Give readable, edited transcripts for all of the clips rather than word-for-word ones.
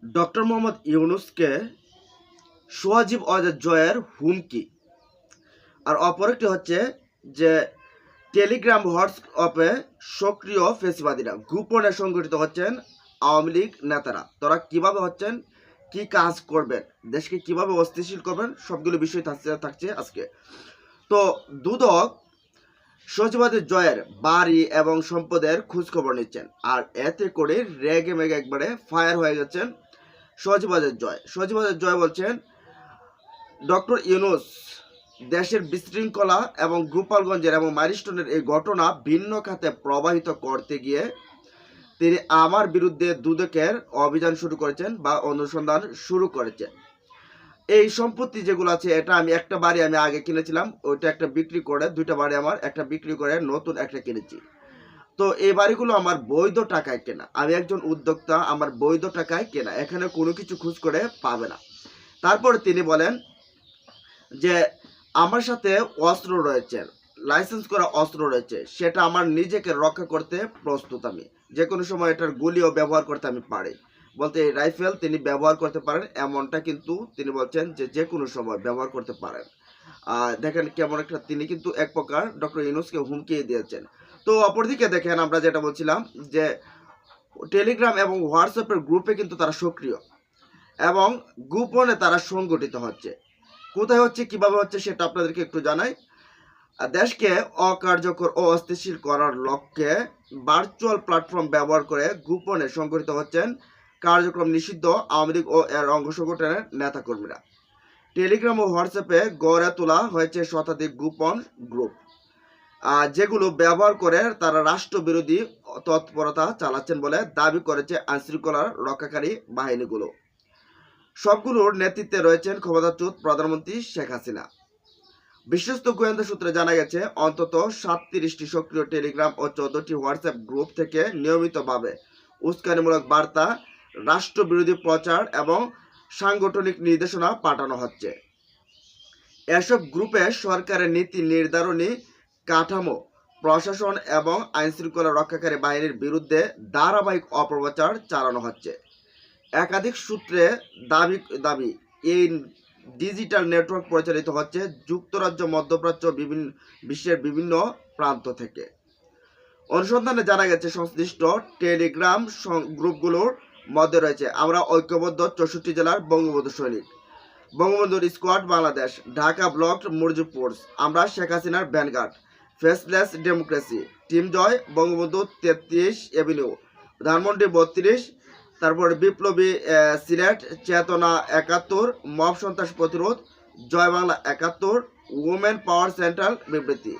Doctor Mohammad ইউনূসকে Sajeeb Wazed জয়ের হুমকি। আর অপর একটি হচ্ছে যে টেলিগ্রাম হোয়াটসঅ্যাপে সক্রিয় ফেসিবাদীরা গোপনে সংগঠিত হচ্ছেন আওয়ামী লীগ নেতারা। তারা কিভাবে হচ্ছেন, কি কাজ করবেন, দেশকে কিভাবে অস্থিতিশীল করবেন, সবগুলো বিষয় থাকছে আজকে। তো দুদক সচিবাদের জয়ের বাড়ি এবং সম্পদের খোঁজখবর নিচ্ছেন, আর এতে করে রেগে মেগে একবারে ফায়ার হয়ে গেছেন সচিবাদের জয়। সচিবাদের জয় বলছেন ডক্টর ইউনূস দেশের বিশৃঙ্খলা এবং গোপালগঞ্জের এবং মাইলস্টোনের এই ঘটনা ভিন্ন খাতে প্রবাহিত করতে গিয়ে তিনি আমার বিরুদ্ধে দুদকের অভিযান শুরু করেছেন বা অনুসন্ধান শুরু করেছেন। এই সম্পত্তি যেগুলো আছে, এটা আমি একটা বাড়ি আমি আগে কিনেছিলাম, ওইটা একটা বিক্রি করে, দুইটা বাড়ি আমার একটা বিক্রি করে নতুন একটা কিনেছি। তো এই বাড়িগুলো আমার বৈধ টাকায় কেনা, আমি একজন উদ্যোক্তা, আমার বৈধ টাকায় কেনা, এখানে কোনো কিছু খোঁজ করে পাবে না। তারপর তিনি বলেন যে আমার সাথে অস্ত্র রয়েছে, লাইসেন্স করা অস্ত্র রয়েছে, সেটা আমার নিজেকে রক্ষা করতে প্রস্তুত, আমি যে কোনো সময় এটার গুলিও ব্যবহার করতে আমি পারি। বলতে এই রাইফেল তিনি ব্যবহার করতে পারেন, এমনটা কিন্তু তিনি বলছেন যে যে কোনো সময় ব্যবহার করতে পারেন। দেখেন কেমন একটা, তিনি কিন্তু এক প্রকার ডক্টর ইউনূসকে হুমকি দিয়েছেন। তো অপরদিকে দেখেন আমরা যেটা বলছিলাম যে টেলিগ্রাম এবং হোয়াটসঅ্যাপের গ্রুপে কিন্তু তারা সক্রিয় এবং গোপনে তারা সংগঠিত হচ্ছে। কোথায় হচ্ছে, কিভাবে হচ্ছে, সেটা আপনাদেরকে একটু জানাই। দেশকে অকার্যকর ও অস্থিতিশীল করার লক্ষ্যে ভার্চুয়াল প্ল্যাটফর্ম ব্যবহার করে গোপনে সংগঠিত হচ্ছেন কার্যক্রম নিষিদ্ধ আওয়ামী লীগ ও এর অঙ্গ সংগঠনের নেতাকর্মীরা। টেলিগ্রাম ও হোয়াটসঅ্যাপে গড়ে তোলা হয়েছে শতাধিক গোপন গ্রুপ, যেগুলো ব্যবহার করে তারা রাষ্ট্রবিরোধী তৎপরতা চালাচ্ছেন বলে দাবি করেছে আইনশৃঙ্খলা রক্ষাকারী বাহিনীগুলো। সবগুলোর নেতৃত্বে রয়েছেন ক্ষমতাচ্যুত প্রধানমন্ত্রী শেখ হাসিনা। বিশ্বস্ত গোয়েন্দা সূত্রে জানা গেছে অন্তত 37টি সক্রিয় টেলিগ্রাম ও 14টি হোয়াটসঅ্যাপ গ্রুপ থেকে নিয়মিতভাবে উস্কানিমূলক বার্তা, রাষ্ট্রবিরোধী প্রচার এবং সাংগঠনিক নির্দেশনা পাঠানো হচ্ছে। এসব গ্রুপে সরকারের নীতি নির্ধারণী কাঠামো, প্রশাসন এবং আইনশৃঙ্খলা রক্ষাকারী বাহিনীর বিরুদ্ধে ধারাবাহিক অপপ্রচার চালানো হচ্ছে। একাধিক সূত্রে দাবি এই ডিজিটাল নেটওয়ার্ক পরিচালিত হচ্ছে যুক্তরাজ্য, মধ্যপ্রাচ্য, বিশ্বের বিভিন্ন প্রান্ত থেকে। অনুসন্ধানে জানা গেছে সংশ্লিষ্ট টেলিগ্রাম গ্রুপগুলোর মধ্যে রয়েছে আমরা ঐক্যবদ্ধ 64 জেলার বঙ্গবন্ধু সৈনিক, বঙ্গবন্ধুর squad Bangladesh, Dhaka block Mujib force, আমরা শেখ হাসিনার ভ্যানগার্ড, ফেসলেস ডেমোক্রেসি, টিম জয়, বঙ্গবন্ধু 33 এভিনিউ, ধানমন্ডি 32, তারপর বিপ্লবী সিলেট, চেতনা 71, মব সন্ত্রাস প্রতিরোধ, জয় বাংলা 71, উমেন পাওয়ার সেন্ট্রাল বিবৃতি।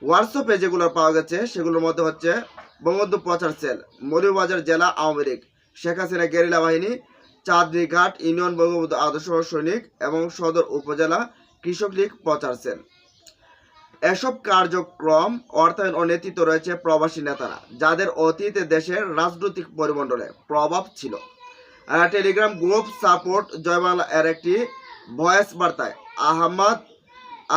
হোয়াটসঅ্যাপে যেগুলো পাওয়া গেছে সেগুলোর মধ্যে হচ্ছে বঙ্গবন্ধু প্রচার সেল, মৌলভীবাজার জেলা আওয়ামী লীগ, শেখ হাসিনা গেরিলা বাহিনী, চাঁদনীঘাট ইউনিয়ন বঙ্গবন্ধু আদর্শ সৈনিক এবং সদর উপজেলা কৃষক লীগ প্রচার সেল। এসব কার্যক্রম অর্থায়ন ও নেতৃত্ব রয়েছে প্রবাসী নেতারা, যাদের অতীতে দেশের রাজনৈতিক পরিমণ্ডলে প্রভাব ছিল। টেলিগ্রাম গ্রুপ সাপোর্ট জয় বাংলা এর একটি ভয়েস বার্তায়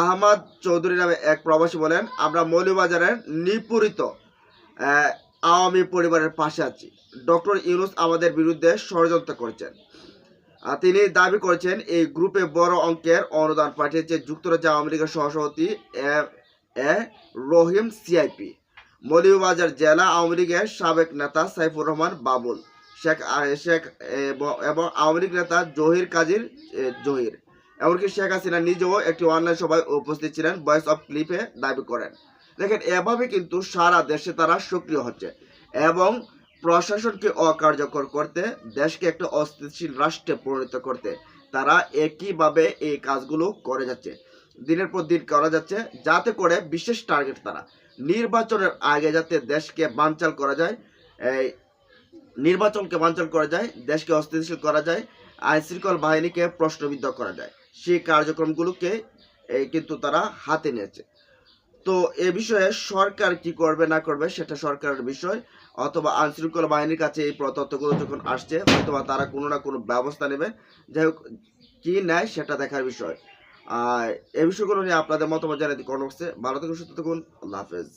আহমদ চৌধুরী নামে এক প্রবাসী বলেন, আমরা মৌলভীবাজারের নিপীড়িত আওয়ামী পরিবারের পাশে আছি। ডক্টর ইউনূস আমাদের বিরুদ্ধে ষড়যন্ত্র করেছেন। তিনি দাবি করেছেন এই গ্রুপে বড় অঙ্কের অনুদান পাঠিয়েছে যুক্তরাজ্য আওয়ামী লীগের সহসভাপতি রহিম সিআইপি, মৌলভীবাজার জেলা আওয়ামী লীগের সাবেক নেতা সাইফুর রহমান বাবুল, শেখ এবং আওয়ামী লীগ নেতা জহির কাজীর জহির, এমনকি শেখ হাসিনা নিজেও একটি অনলাইন সভায় উপস্থিত ছিলেন, ভয়েস অফ ক্লিপে দাবি করেন। দেখেন এভাবে কিন্তু সারা দেশে তারা সক্রিয় হচ্ছে এবং প্রশাসনকে অকার্যকর করতে, দেশকে একটা অস্থিতিশীল রাষ্ট্রে পরিণত করতে তারা একইভাবে এই কাজগুলো করে যাচ্ছে, দিনের পর দিন করা যাচ্ছে, যাতে করে বিশেষ টার্গেট তারা নির্বাচনের আগে যাতে দেশকে বানচাল করা যায়, এই নির্বাচনকে বানচাল করা যায়, দেশকে অস্থিতিশীল করা যায়, আইনশৃঙ্খলা বাহিনীকে প্রশ্নবিদ্ধ করা যায়, সেই কার্যক্রমগুলোকে কিন্তু তারা হাতে নিয়েছে। তো এ বিষয়ে সরকার কি করবে না করবে সেটা সরকারের বিষয়, অথবা আইনশৃঙ্খলা বাহিনীর কাছে এই তথ্যগুলো যখন আসছে অথবা তারা কোনো না কোনো ব্যবস্থা নেবে। যাই হোক, কি নেয় সেটা দেখার বিষয়। আর এই বিষয়গুলো নিয়ে আপনাদের মতামত জানাতে কমেন্ট বক্সে। ভালো থাকুন, সুস্থ থাকুন, আল্লাহ হাফেজ।